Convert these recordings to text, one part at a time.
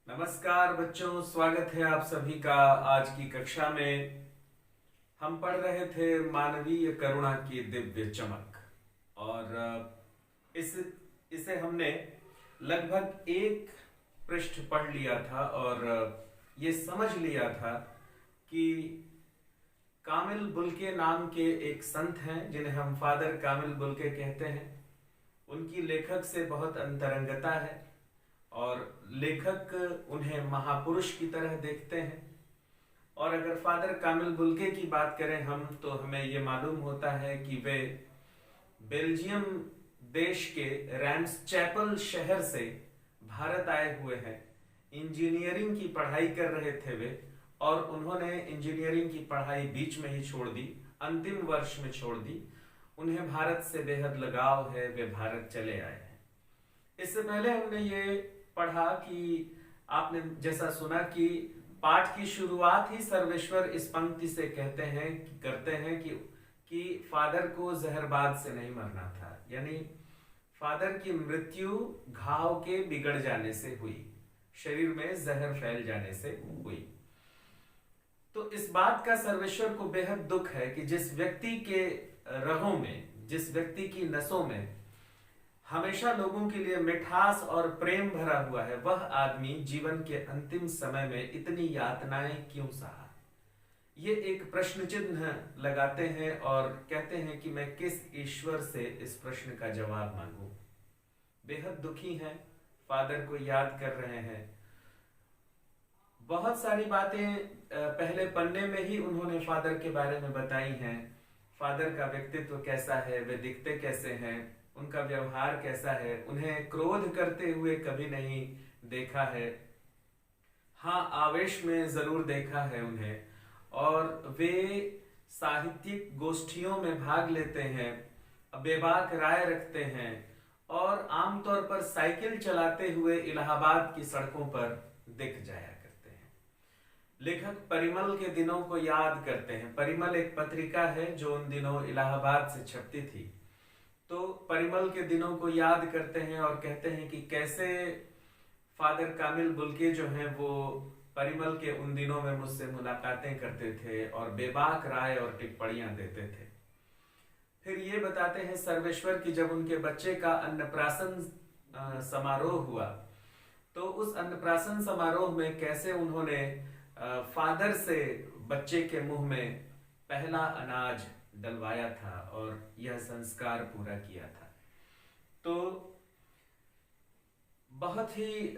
नमस्कार बच्चों, स्वागत है आप सभी का। आज की कक्षा में हम पढ़ रहे थे मानवीय करुणा की दिव्य चमक। और इस इसे हमने लगभग एक पृष्ठ पढ़ लिया था और ये समझ लिया था कि कामिल बुल्के नाम के एक संत हैं जिन्हें हम फादर कामिल बुल्के कहते हैं। उनकी लेखक से बहुत अंतरंगता है और लेखक उन्हें महापुरुष की तरह देखते हैं। और अगर फादर कामिल बुल्के की बात करें हम, तो हमें ये मालूम होता है कि वे बेल्जियम देश के रैम्स चैपल शहर से भारत आए हुए हैं। इंजीनियरिंग की पढ़ाई कर रहे थे वे, और उन्होंने इंजीनियरिंग की पढ़ाई बीच में ही छोड़ दी, अंतिम वर्ष में छोड़ दी। उन्हें भारत से बेहद लगाव है, वे भारत चले आए हैं। इससे पहले हमने ये पढ़ा कि आपने जैसा सुना कि पाठ की शुरुआत ही सर्वेश्वर इस पंक्ति से करते हैं कि फादर को जहरबाद से नहीं मरना था, यानी फादर की मृत्यु घाव के बिगड़ जाने से हुई, शरीर में जहर फैल जाने से हुई। तो इस बात का सर्वेश्वर को बेहद दुख है कि जिस व्यक्ति के रगों में, जिस व्यक्ति की नसों में हमेशा लोगों के लिए मिठास और प्रेम भरा हुआ है, वह आदमी जीवन के अंतिम समय में इतनी यातनाएं क्यों सहा। ये एक प्रश्न चिन्ह लगाते हैं और कहते हैं कि मैं किस ईश्वर से इस प्रश्न का जवाब मांगूं। बेहद दुखी हैं, फादर को याद कर रहे हैं। बहुत सारी बातें पहले पन्ने में ही उन्होंने फादर के बारे में बताई हैं। फादर का व्यक्तित्व कैसा है, वे दिखते कैसे हैं, उनका व्यवहार कैसा है, उन्हें क्रोध करते हुए कभी नहीं देखा है। हाँ, आवेश में जरूर देखा है उन्हें। और वे साहित्यिक गोष्ठियों में भाग लेते हैं, बेबाक राय रखते हैं और आमतौर पर साइकिल चलाते हुए इलाहाबाद की सड़कों पर दिख जाया करते हैं। लेखक परिमल के दिनों को याद करते हैं। परिमल एक पत्रिका है जो उन दिनों इलाहाबाद से छपती थी। तो परिमल के दिनों को याद करते हैं और कहते हैं कि कैसे फादर कामिल बुल्के जो हैं वो परिमल के उन दिनों में मुझसे मुलाकातें करते थे और बेबाक राय और टिप्पणियां देते थे। फिर ये बताते हैं सर्वेश्वर की जब उनके बच्चे का अन्नप्राशन समारोह हुआ, तो उस अन्नप्राशन समारोह में कैसे उन्होंने फादर से बच्चे के मुंह में पहला अनाज डलवाया था और यह संस्कार पूरा किया था। तो बहुत ही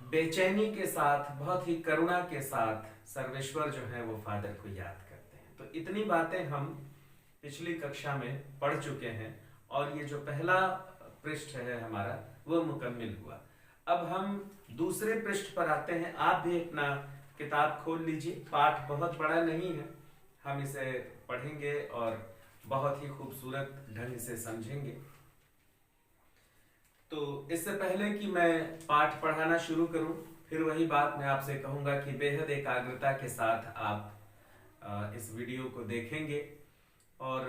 बेचैनी के साथ, बहुत ही करुणा के साथ सर्वेश्वर जो है वो फादर को याद करते हैं। तो इतनी बातें हम पिछली कक्षा में पढ़ चुके हैं और ये जो पहला पृष्ठ है हमारा वो मुकम्मिल हुआ। अब हम दूसरे पृष्ठ पर आते हैं। आप भी अपना किताब खोल लीजिए। पाठ बहुत बड़ा नहीं है, हम इसे पढ़ेंगे और बहुत ही खूबसूरत ढंग से समझेंगे। तो इससे पहले कि मैं पाठ पढ़ाना शुरू करूं, फिर वही बात मैं आपसे कहूंगा कि बेहद एकाग्रता के साथ आप इस वीडियो को देखेंगे। और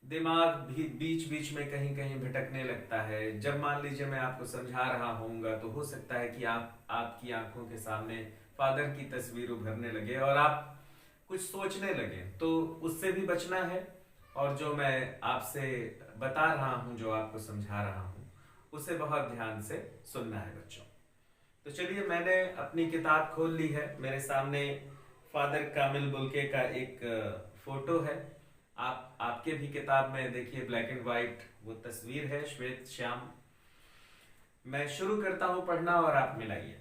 दिमाग भी बीच बीच में कहीं कहीं भटकने लगता है। जब मान लीजिए मैं आपको समझा रहा होऊंगा तो हो सकता है कि आपकी आंखों के सामने फादर की तस्वीर उभरने लगे और आप कुछ सोचने लगे, तो उससे भी बचना है। और जो मैं आपसे बता रहा हूं, जो आपको समझा रहा हूं, उसे बहुत ध्यान से सुनना है बच्चों। तो चलिए, मैंने अपनी किताब खोल ली है। मेरे सामने फादर कामिल बुल्के का एक फोटो है। आपके भी किताब में देखिए ब्लैक एंड व्हाइट वो तस्वीर है, श्वेत श्याम। मैं शुरू करता हूं पढ़ना और आप मिलाइए।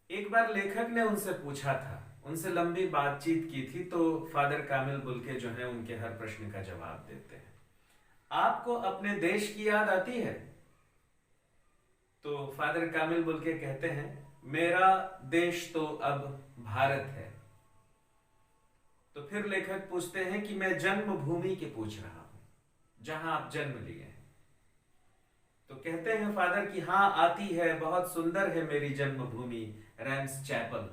एक बार लेखक ने उनसे पूछा था, उनसे लंबी बातचीत की थी, तो फादर कामिल बुल्के जो है उनके हर प्रश्न का जवाब देते हैं। आपको अपने देश की याद आती है? तो फादर कामिल बुल्के कहते हैं, मेरा देश तो अब भारत है। तो फिर लेखक पूछते हैं कि मैं जन्मभूमि की पूछ रहा हूं, जहां आप जन्म लिए हैं। तो कहते हैं फादर की हाँ आती है, बहुत सुंदर है मेरी जन्मभूमि रैम्स चैपल।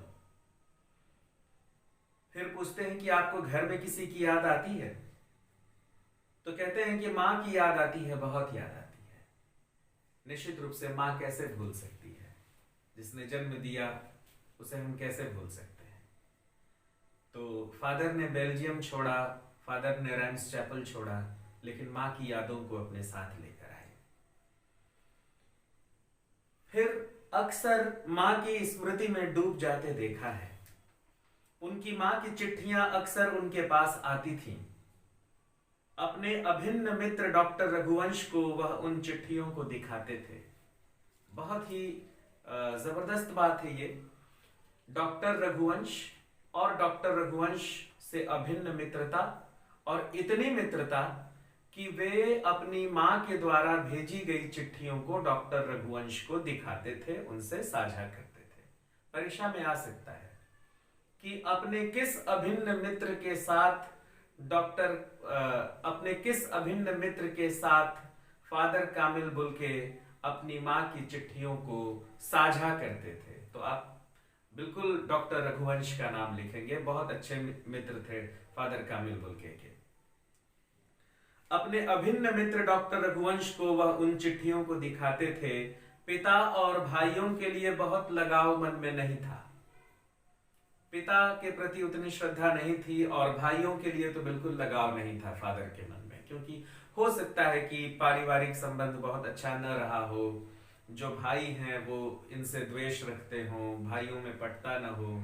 फिर पूछते हैं कि आपको घर में किसी की याद आती है? तो कहते हैं कि मां की याद आती है, बहुत याद आती है। निश्चित रूप से मां कैसे भूल सकती है। जिसने जन्म दिया उसे हम कैसे भूल सकते हैं। तो फादर ने बेल्जियम छोड़ा, फादर ने रैम्स चैपल छोड़ा, लेकिन माँ की यादों को अपने साथ लेकर आए। फिर अक्सर माँ की स्मृति में डूब जाते देखा है। उनकी माँ की चिट्ठियां अक्सर उनके पास आती थीं। अपने अभिन्न मित्र डॉक्टर रघुवंश को वह उन चिट्ठियों को दिखाते थे। बहुत ही जबरदस्त बात है ये। डॉक्टर रघुवंश और डॉक्टर रघुवंश से अभिन्न मित्रता, और इतनी मित्रता कि वे अपनी मां के द्वारा भेजी गई चिट्ठियों को डॉक्टर रघुवंश को दिखाते थे, उनसे साझा करते थे। परीक्षा में आ सकता है कि अपने किस अभिन्न मित्र के साथ फादर कामिल बुल्के अपनी मां की चिट्ठियों को साझा करते थे। तो आप बिल्कुल डॉक्टर रघुवंश का नाम लिखेंगे, बहुत अच्छे मित्र थे फादर कामिल बुल्के के। अपने अभिन्न मित्र डॉक्टर रघुवंश को वह उन चिट्ठियों को दिखाते थे। पिता और भाइयों के लिए बहुत लगाव मन में नहीं था। पिता के प्रति उतनी श्रद्धा नहीं थी और भाइयों के लिए तो बिल्कुल लगाव नहीं था फादर के मन में, क्योंकि हो सकता है कि पारिवारिक संबंध बहुत अच्छा न रहा हो, जो भाई हैं वो इनसे द्वेष रखते हों, भाइयों में पटता न हो,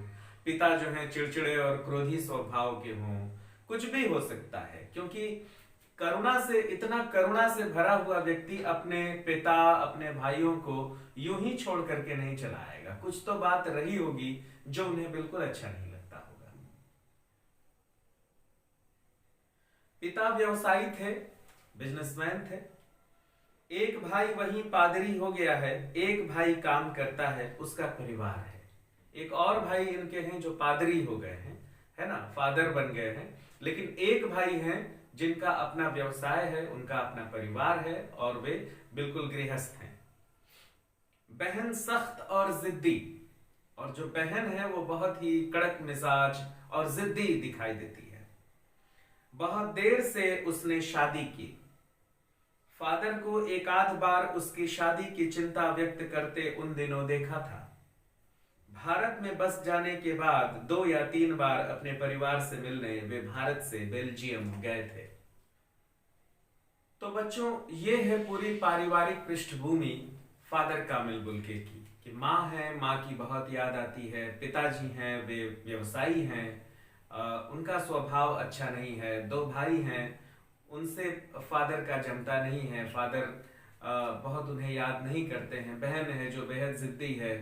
पिता जो हैं चिड़चिड़े और क्रोधी स्वभाव के हों, कुछ भी हो सकता है। क्योंकि इतना करुणा से भरा हुआ व्यक्ति अपने पिता, अपने भाइयों को यूं ही छोड़ करके नहीं चला आएगा। कुछ तो बात रही होगी जो उन्हें बिल्कुल अच्छा नहीं लगता होगा। पिता व्यवसायी थे, बिजनेसमैन थे। एक भाई वहीं पादरी हो गया है, एक भाई काम करता है, उसका परिवार है। एक और भाई इनके हैं जो पादरी हो गए हैं, है ना, फादर बन गए हैं। लेकिन एक भाई हैं जिनका अपना व्यवसाय है, उनका अपना परिवार है और वे बिल्कुल गृहस्थ हैं। बहन सख्त और जिद्दी, और जो बहन है वो बहुत ही कड़क मिजाज और जिद्दी दिखाई देती है। बहुत देर से उसने शादी की। फादर को एक आध बार उसकी शादी की चिंता व्यक्त करते उन दिनों देखा था। भारत में बस जाने के बाद 2 या 3 बार अपने परिवार से मिलने वे भारत से बेल्जियम गए थे। तो बच्चों, ये है पूरी पारिवारिक पृष्ठभूमि फादर कामिल बुल्के की, कि माँ है, माँ की बहुत याद आती है, पिताजी हैं, वे व्यवसायी हैं, उनका स्वभाव अच्छा नहीं है, 2 भाई हैं, उनसे फादर का जमता नहीं है, फादर बहुत उन्हें याद नहीं करते हैं, बहन है जो बेहद जिद्दी है।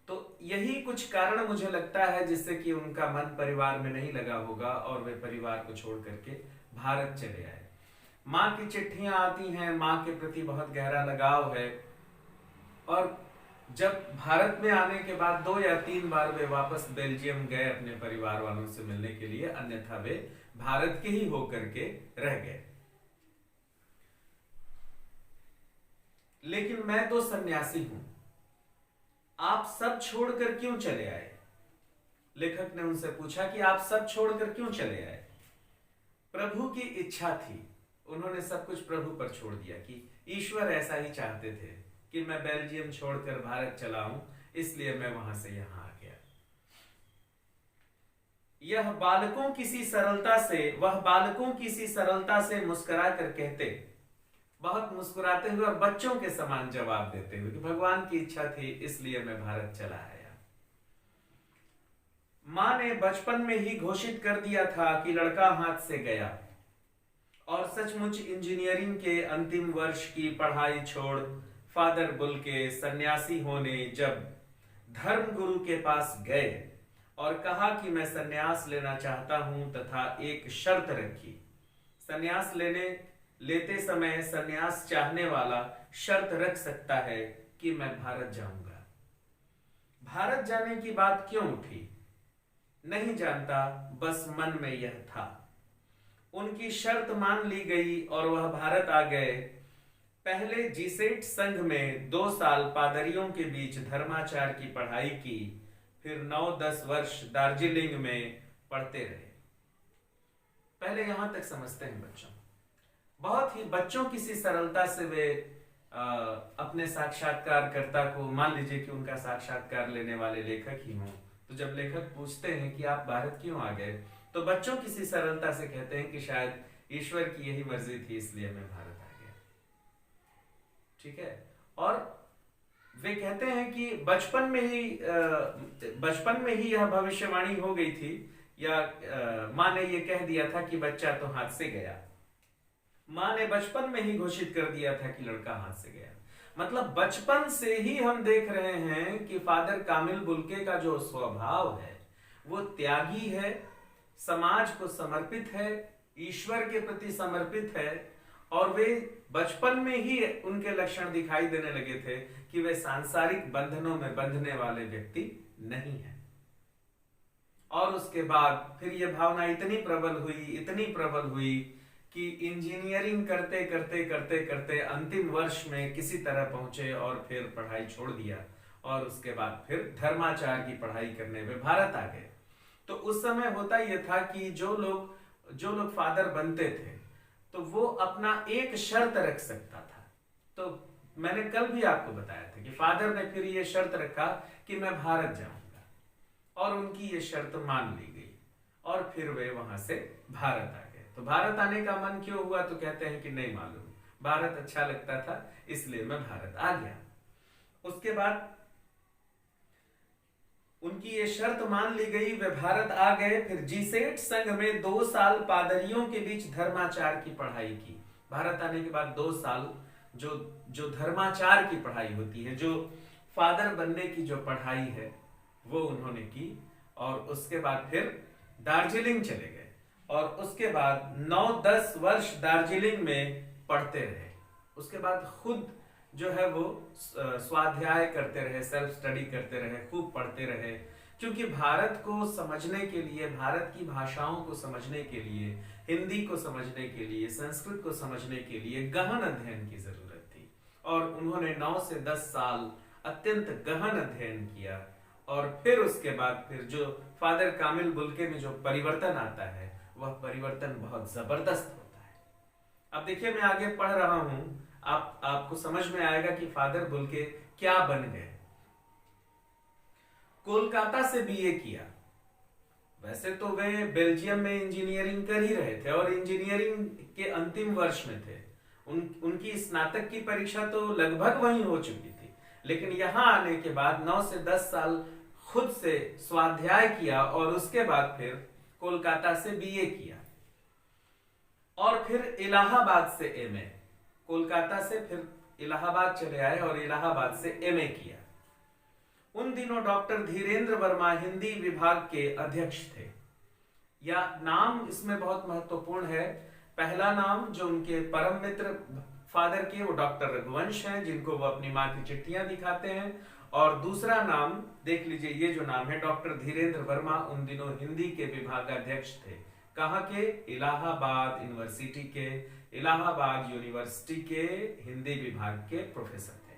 तो यही कुछ कारण मुझे लगता है जिससे कि उनका मन परिवार में नहीं लगा होगा और वे परिवार को छोड़ करके भारत चले आए। माँ की चिट्ठियां आती हैं, माँ के प्रति बहुत गहरा लगाव है, और जब भारत में आने के बाद 2 या 3 बार वे वापस बेल्जियम गए अपने परिवार वालों से मिलने के लिए, अन्यथा वे भारत के ही होकर के रह गए। लेकिन मैं तो सन्यासी हूं, आप सब छोड़कर क्यों चले आए? लेखक ने उनसे पूछा कि आप सब छोड़कर क्यों चले आए? प्रभु की इच्छा थी, उन्होंने सब कुछ प्रभु पर छोड़ दिया कि ईश्वर ऐसा ही चाहते थे कि मैं बेल्जियम छोड़कर भारत चला हूं, इसलिए मैं वहां से यहां आ गया। वह बालकों की सी सरलता से मुस्कुरा कर कहते, बहुत मुस्कुराते हुए और बच्चों के समान जवाब देते हुए कि भगवान की इच्छा थी इसलिए मैं भारत चला आया। मां ने बचपन में ही घोषित कर दिया था कि लड़का हाथ से गया, और सचमुच इंजीनियरिंग के अंतिम वर्ष की पढ़ाई छोड़ फादर बुल्के सन्यासी होने जब धर्म गुरु के पास गए और कहा कि मैं सन्यास लेना चाहता हूं तथा एक शर्त रखी। सन्यास लेते समय सन्यास चाहने वाला शर्त रख सकता है कि मैं भारत जाऊंगा। भारत जाने की बात क्यों उठी नहीं जानता, बस मन में यह था। उनकी शर्त मान ली गई और वह भारत आ गए। पहले जीसेट संघ में 2 साल पादरियों के बीच धर्माचार की पढ़ाई की, फिर 9-10 वर्ष दार्जिलिंग में पढ़ते रहे। पहले यहां तक समझते हैं बच्चों। बहुत ही बच्चों की सी सरलता से वे अपने साक्षात्कारकर्ता को, मान लीजिए कि उनका साक्षात्कार लेने वाले लेखक ही हों, तो जब लेखक पूछते हैं कि आप भारत क्यों आ गए, तो बच्चों किसी सरलता से कहते हैं कि शायद ईश्वर की यही मर्जी थी इसलिए मैं भारत आ गया। ठीक है। और वे कहते हैं कि बचपन में ही यह भविष्यवाणी हो गई थी, या माँ ने यह कह दिया था कि बच्चा तो हाथ से गया। माँ ने बचपन में ही घोषित कर दिया था कि लड़का हाथ से गया। मतलब बचपन से ही हम देख रहे हैं कि फादर कामिल बुल्के का जो स्वभाव है वो त्यागी है, समाज को समर्पित है, ईश्वर के प्रति समर्पित है, और वे बचपन में ही उनके लक्षण दिखाई देने लगे थे कि वे सांसारिक बंधनों में बंधने वाले व्यक्ति नहीं है। और उसके बाद फिर यह भावना इतनी प्रबल हुई कि इंजीनियरिंग करते करते करते करते अंतिम वर्ष में किसी तरह पहुंचे और फिर पढ़ाई छोड़ दिया, और उसके बाद फिर धर्माचार की पढ़ाई करने में भारत आ गए। तो उस समय होता यह था कि जो लोग फादर बनते थे तो वो अपना एक शर्त रख सकता था। तो मैंने कल भी आपको बताया था कि फादर ने फिर ये शर्त रखा कि मैं भारत जाऊंगा, और उनकी ये शर्त मान ली गई, और फिर वे वहां से भारत आ गए। तो भारत आने का मन क्यों हुआ, तो कहते हैं कि नहीं मालूम, भारत अच्छा लगता था इसलिए मैं भारत आ गया। उसके बाद उनकी ये शर्त मान ली गई, वे भारत आ गए। फिर जीसेट संघ में 2 साल पादरियों के बीच धर्माचार की पढ़ाई की। भारत आने के बाद 2 साल जो धर्माचार की पढ़ाई होती है, जो फादर बनने की जो पढ़ाई है, वो उन्होंने की। और उसके बाद फिर दार्जिलिंग चले गए, और उसके बाद 9-10 वर्ष दार्जिलिंग में पढ़ते रहे। उसके बाद खुद जो है वो स्वाध्याय करते रहे, सेल्फ स्टडी करते रहे, खूब पढ़ते रहे, क्योंकि भारत को समझने के लिए, भारत की भाषाओं को समझने के लिए, हिंदी को समझने के लिए, संस्कृत को समझने के लिए गहन अध्ययन की जरूरत थी। और उन्होंने 9 से 10 साल अत्यंत गहन अध्ययन किया, और फिर उसके बाद फिर जो फादर कामिल बुल्के में जो परिवर्तन आता है, वह परिवर्तन बहुत जबरदस्त होता है। अब देखिए, मैं आगे पढ़ रहा हूं, आपको समझ में आएगा कि फादर बुल्के क्या बन गए। कोलकाता से बीए किया। वैसे तो वे बेल्जियम में इंजीनियरिंग कर ही रहे थे और इंजीनियरिंग के अंतिम वर्ष में थे। उनकी स्नातक की परीक्षा तो लगभग वहीं हो चुकी थी, लेकिन यहां आने के बाद 9 से 10 साल खुद से स्वाध्याय किया, और उसके बाद फिर कोलकाता से बीए किया, और फिर इलाहाबाद से एमए। कोलकाता से फिर इलाहाबाद चले आए और इलाहाबाद से एमए किया। उन दिनों डॉक्टर धीरेन्द्र वर्मा हिंदी विभाग के अध्यक्ष थे। या नाम इसमें बहुत महत्वपूर्ण है। पहला नाम जो उनके परम मित्र फादर के, वो डॉक्टर रघुवंश हैं, जिनको वो अपनी माँ की चिट्ठियां दिखाते हैं। और दूसरा नाम देख लीजिए, ये जो नाम है डॉक्टर धीरेन्द्र वर्मा, उन दिनों हिंदी के विभागाध्यक्ष थे। कहाँ के? इलाहाबाद यूनिवर्सिटी के, इलाहाबाद यूनिवर्सिटी के हिंदी विभाग के प्रोफेसर थे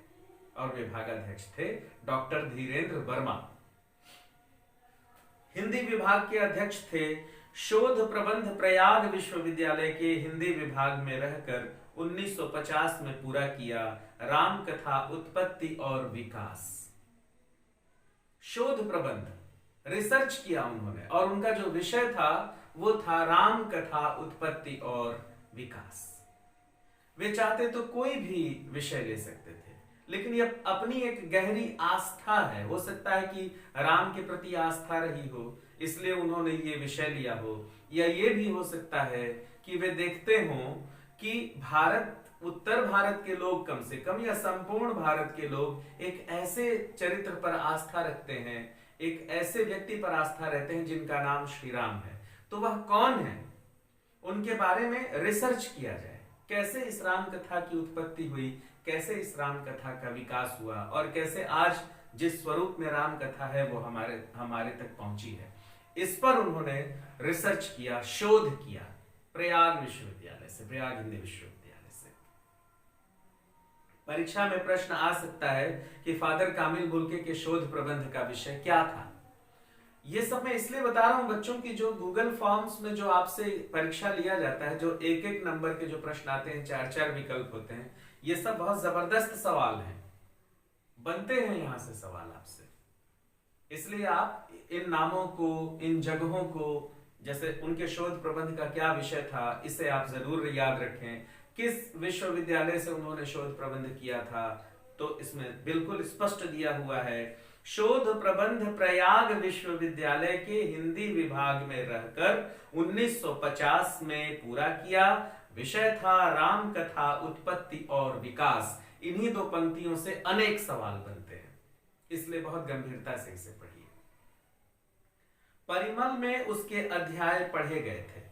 और विभागाध्यक्ष थे डॉक्टर धीरेन्द्र वर्मा। हिंदी विभाग के अध्यक्ष थे। शोध प्रबंध प्रयाग विश्वविद्यालय के हिंदी विभाग में रहकर 1950 में पूरा किया। राम कथा उत्पत्ति और विकास। शोध प्रबंध, रिसर्च किया उन्होंने, और उनका जो विषय था वो था राम कथा उत्पत्ति और विकास। वे चाहते तो कोई भी विषय ले सकते थे, लेकिन ये अपनी एक गहरी आस्था है। हो सकता है कि राम के प्रति आस्था रही हो, इसलिए उन्होंने ये विषय लिया हो, या ये भी हो सकता है कि वे देखते हों कि भारत, उत्तर भारत के लोग कम से कम, या संपूर्ण भारत के लोग एक ऐसे चरित्र पर आस्था रखते हैं, एक ऐसे व्यक्ति पर आस्था रहते हैं जिनका नाम श्री राम है। तो वह कौन है, उनके बारे में रिसर्च किया जाए। कैसे इस राम कथा की उत्पत्ति हुई, कैसे इस राम कथा का विकास हुआ, और कैसे आज जिस स्वरूप में राम कथा है वो हमारे तक पहुंची है। इस पर उन्होंने रिसर्च किया, शोध किया, प्रयाग विश्वविद्यालय से, प्रयाग हिंदी विश्वविद्यालय से। परीक्षा में प्रश्न आ सकता है कि फादर कामिल बुल्के के शोध प्रबंध का विषय क्या था। ये सब मैं इसलिए बता रहा हूं बच्चों की, जो गूगल फॉर्म्स में जो आपसे परीक्षा लिया जाता है, जो एक एक नंबर के जो प्रश्न आते हैं, 4-4 विकल्प होते हैं, ये सब बहुत जबरदस्त सवाल हैं, बनते हैं यहां से सवाल आपसे। इसलिए आप इन नामों को, इन जगहों को, जैसे उनके शोध प्रबंध का क्या विषय था, इसे आप जरूर याद रखें। किस विश्वविद्यालय से उन्होंने शोध प्रबंध किया था, तो इसमें बिल्कुल स्पष्ट दिया हुआ है, शोध प्रबंध प्रयाग विश्वविद्यालय के हिंदी विभाग में रहकर 1950 में पूरा किया। विषय था राम कथा उत्पत्ति और विकास। इन्हीं दो पंक्तियों से अनेक सवाल बनते हैं, इसलिए बहुत गंभीरता से इसे पढ़िए। परिमल में उसके अध्याय पढ़े गए थे,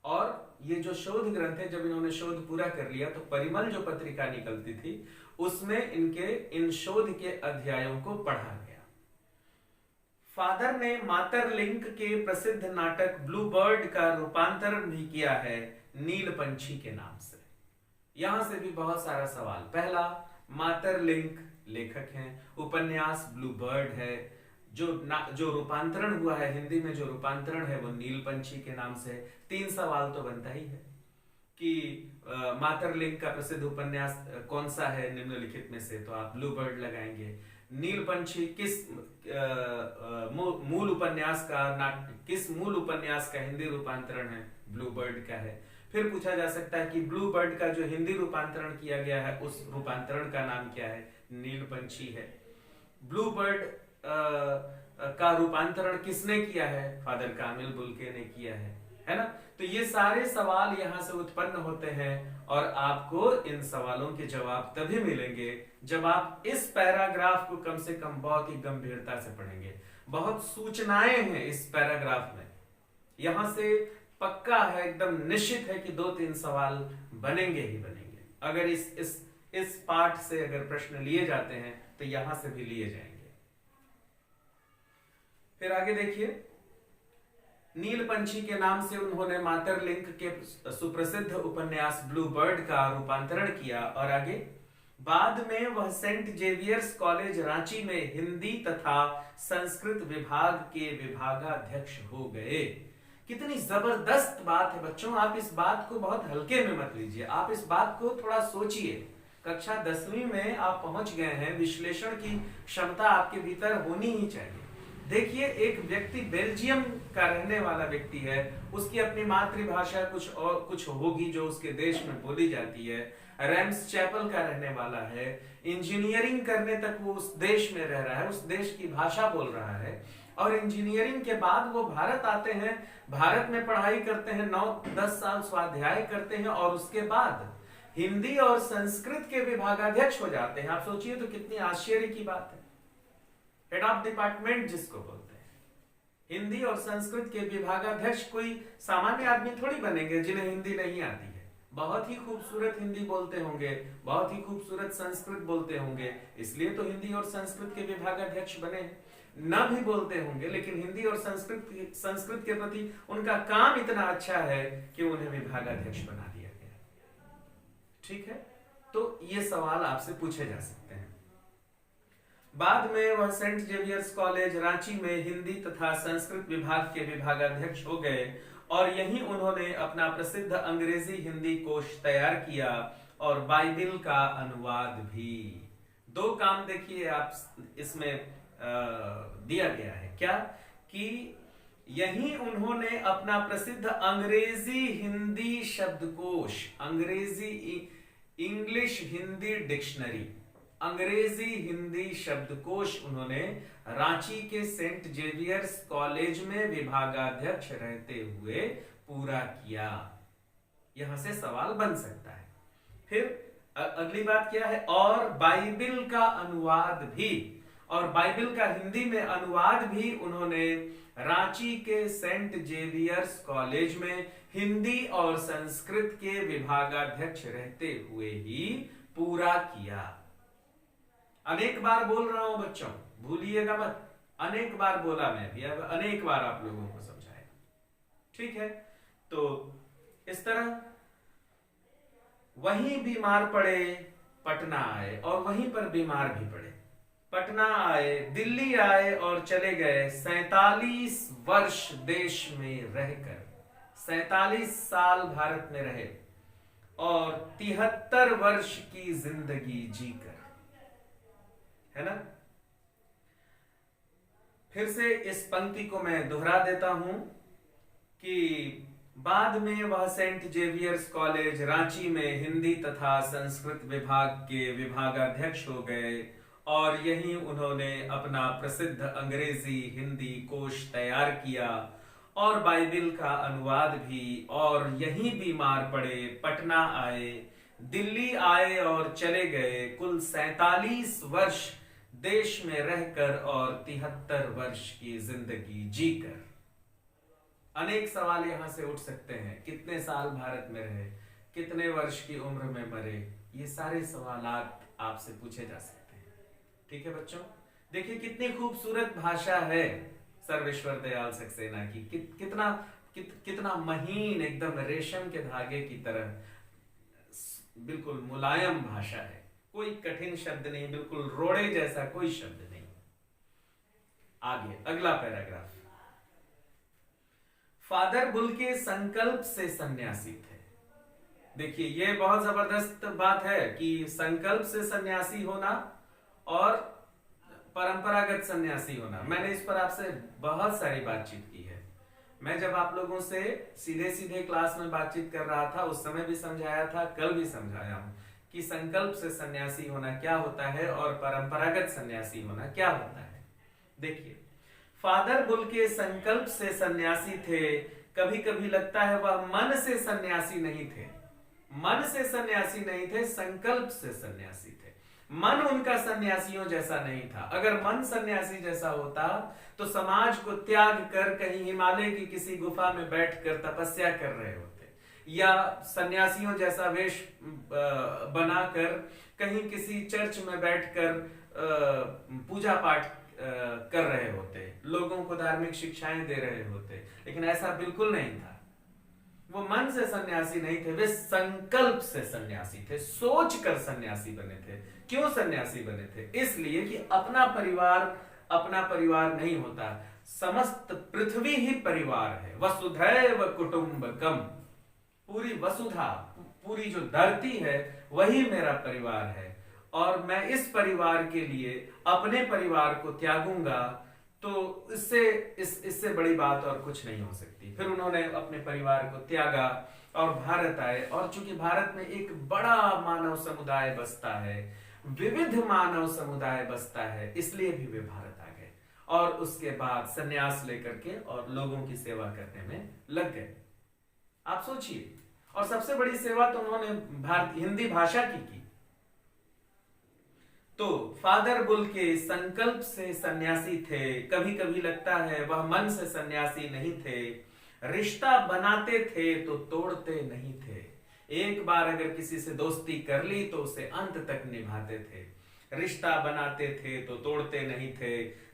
और ये जो शोध ग्रंथ है, जब इन्होंने शोध पूरा कर लिया तो परिमल जो पत्रिका निकलती थी उसमें इनके इन शोध के अध्यायों को पढ़ा गया। फादर ने मातरलिंक के प्रसिद्ध नाटक ब्लू बर्ड का रूपांतरण भी किया है नील पंछी के नाम से। यहां से भी बहुत सारा सवाल। पहला, मातरलिंक लेखक हैं, उपन्यास ब्लू बर्ड है, जो रूपांतरण हुआ है हिंदी में, जो रूपांतरण है वो नील पंछी के नाम से। 3 सवाल तो बनता ही है कि मातरलिंक का प्रसिद्ध उपन्यास कौन सा है निम्नलिखित में से, तो आप ब्लू बर्ड लगाएंगे। नील पंछी किस मूल उपन्यास का हिंदी रूपांतरण है, ब्लू बर्ड का है। फिर पूछा जा सकता है कि ब्लू बर्ड का जो हिंदी रूपांतरण किया गया है उस रूपांतरण का नाम क्या है, नील पंछी है। ब्लू बर्ड का रूपांतरण किसने किया है, फादर कामिल बुल्के ने किया है ना। तो ये सारे सवाल यहां से उत्पन्न होते हैं, और आपको इन सवालों के जवाब तभी मिलेंगे जब आप इस पैराग्राफ को कम से कम बहुत ही गंभीरता से पढ़ेंगे। बहुत सूचनाएं हैं इस पैराग्राफ में, यहां से पक्का है, एकदम निश्चित है कि 2-3 सवाल बनेंगे ही बनेंगे। अगर इस पाठ से अगर प्रश्न लिए जाते हैं तो यहां से भी लिए जाएंगे। फिर आगे देखिए, नील पंछी के नाम से उन्होंने मातरलिंक के सुप्रसिद्ध उपन्यास ब्लू बर्ड का रूपांतरण किया, और आगे बाद में वह सेंट जेवियर्स कॉलेज रांची में हिंदी तथा संस्कृत विभाग के विभागाध्यक्ष हो गए। कितनी जबरदस्त बात है बच्चों, आप इस बात को बहुत हल्के में मत लीजिए, आप इस बात को थोड़ा सोचिए। कक्षा 10वीं में आप पहुंच गए हैं, विश्लेषण की क्षमता आपके भीतर होनी ही चाहिए। देखिए, एक व्यक्ति बेल्जियम का रहने वाला व्यक्ति है, उसकी अपनी मातृभाषा कुछ होगी जो उसके देश में बोली जाती है, रैम्स चैपल का रहने वाला है, इंजीनियरिंग करने तक वो उस देश में रह रहा है, उस देश की भाषा बोल रहा है, और इंजीनियरिंग के बाद वो भारत आते हैं, भारत में पढ़ाई करते हैं, 9-10 साल स्वाध्याय करते हैं, और उसके बाद हिंदी और संस्कृत के विभागाध्यक्ष हो जाते हैं। आप सोचिए तो कितनी आश्चर्य की बात है। हेड ऑफ डिपार्टमेंट जिसको बोलते हैं, हिंदी और संस्कृत के विभागाध्यक्ष कोई सामान्य आदमी थोड़ी बनेंगे जिन्हें हिंदी नहीं आती है। बहुत ही खूबसूरत हिंदी बोलते होंगे, बहुत ही खूबसूरत संस्कृत बोलते होंगे, इसलिए तो हिंदी और संस्कृत के विभागाध्यक्ष बने हैं। न भी बोलते होंगे, लेकिन हिंदी और संस्कृत के प्रति उनका काम इतना अच्छा है कि उन्हें विभागाध्यक्ष बना दिया गया। ठीक है, तो ये सवाल आपसे पूछे जा सकते हैं। बाद में वह सेंट जेवियर्स कॉलेज रांची में हिंदी तथा संस्कृत विभाग के विभागाध्यक्ष हो गए, और यहीं उन्होंने अपना प्रसिद्ध अंग्रेजी हिंदी कोश तैयार किया और बाइबिल का अनुवाद भी। 2 काम देखिए आप इसमें दिया गया है, क्या कि यहीं उन्होंने अपना प्रसिद्ध अंग्रेजी हिंदी शब्दकोश, इंग्लिश हिंदी डिक्शनरी, अंग्रेजी हिंदी शब्दकोश उन्होंने रांची के सेंट जेवियर्स कॉलेज में विभागाध्यक्ष रहते हुए पूरा किया। यहां से सवाल बन सकता है। फिर अगली बात क्या है, और बाइबिल का अनुवाद भी, और बाइबिल का हिंदी में अनुवाद भी उन्होंने रांची के सेंट जेवियर्स कॉलेज में हिंदी और संस्कृत के विभागाध्यक्ष रहते हुए ही पूरा किया। अनेक बार बोल रहा हूं बच्चों, भूलिएगा मत, अनेक बार बोला मैं भी, अब अनेक बार आप लोगों को समझाएगा। ठीक है, तो इस तरह वहीं बीमार पड़े, पटना आए, और वहीं पर बीमार भी पड़े। पटना आए, दिल्ली आए और चले गए। 47 वर्ष देश में रहकर, 47 साल भारत में रहे। और 73 वर्ष की जिंदगी जीकर, है ना। फिर से इस पंक्ति को मैं दोहरा देता हूं कि बाद में वह सेंट जेवियर्स कॉलेज रांची में हिंदी तथा संस्कृत विभाग के विभागाध्यक्ष हो गए और यहीं उन्होंने अपना प्रसिद्ध अंग्रेजी हिंदी कोश तैयार किया और बाइबिल का अनुवाद भी, और यहीं बीमार पड़े, पटना आए, दिल्ली आए और चले गए, कुल 47 वर्ष देश में रहकर और 73 वर्ष की जिंदगी जीकर। अनेक सवाल यहां से उठ सकते हैं, कितने साल भारत में रहे, कितने वर्ष की उम्र में मरे, ये सारे सवाल आपसे पूछे जा सकते हैं। ठीक है बच्चों, देखिए कितनी खूबसूरत भाषा है सर्वेश्वर दयाल सक्सेना की, कितना महीन, एकदम रेशम के धागे की तरह बिल्कुल मुलायम भाषा है, कोई कठिन शब्द नहीं, बिल्कुल रोड़े जैसा कोई शब्द नहीं। आगे अगला पैराग्राफ, फादर बुल के संकल्प से सन्यासी थे। देखिए ये बहुत जबरदस्त बात है कि संकल्प से सन्यासी होना और परंपरागत सन्यासी होना। मैंने इस पर आपसे बहुत सारी बातचीत की है। मैं जब आप लोगों से सीधे सीधे क्लास में बातचीत कर रहा था उस समय भी समझाया था, कल भी समझाया हूं कि संकल्प से सन्यासी होना क्या होता है और परंपरागत सन्यासी होना क्या होता है। देखिए फादर बुल के संकल्प से सन्यासी थे। कभी कभी लगता है वह मन से सन्यासी नहीं थे, मन से सन्यासी नहीं थे, संकल्प से सन्यासी थे। मन उनका सन्यासियों जैसा नहीं था। अगर मन सन्यासी जैसा होता तो समाज को त्याग कर कहीं हिमालय की किसी गुफा में बैठकर तपस्या कर रहे होते, या सन्यासियों जैसा वेश बनाकर कहीं किसी चर्च में बैठकर पूजा पाठ कर रहे होते, लोगों को धार्मिक शिक्षाएं दे रहे होते। लेकिन ऐसा बिल्कुल नहीं था। वो मन से सन्यासी नहीं थे, वे संकल्प से सन्यासी थे, सोच कर सन्यासी बने थे। क्यों सन्यासी बने थे? इसलिए कि अपना परिवार नहीं होता, समस्त पृथ्वी ही परिवार है। वसुधैव कुटुंबकम, पूरी वसुधा, पूरी जो धरती है वही मेरा परिवार है, और मैं इस परिवार के लिए अपने परिवार को त्यागूंगा तो इससे बड़ी बात और कुछ नहीं हो सकती। फिर उन्होंने अपने परिवार को त्यागा और भारत आए, और चूंकि भारत में एक बड़ा मानव समुदाय बसता है, विविध मानव समुदाय बसता है, इसलिए भी वे भारत आ गए और उसके बाद सन्यास लेकर के और लोगों की सेवा करने में लग गए। आप सोचिए, और सबसे बड़ी सेवा तो उन्होंने हिंदी भाषा की। तो फादर बुल के संकल्प से सन्यासी थे। कभी कभी लगता है वह मन से सन्यासी नहीं थे, रिश्ता बनाते थे तो तोड़ते नहीं थे। एक बार अगर किसी से दोस्ती कर ली तो उसे अंत तक निभाते थे, रिश्ता बनाते थे तो तोड़ते नहीं थे।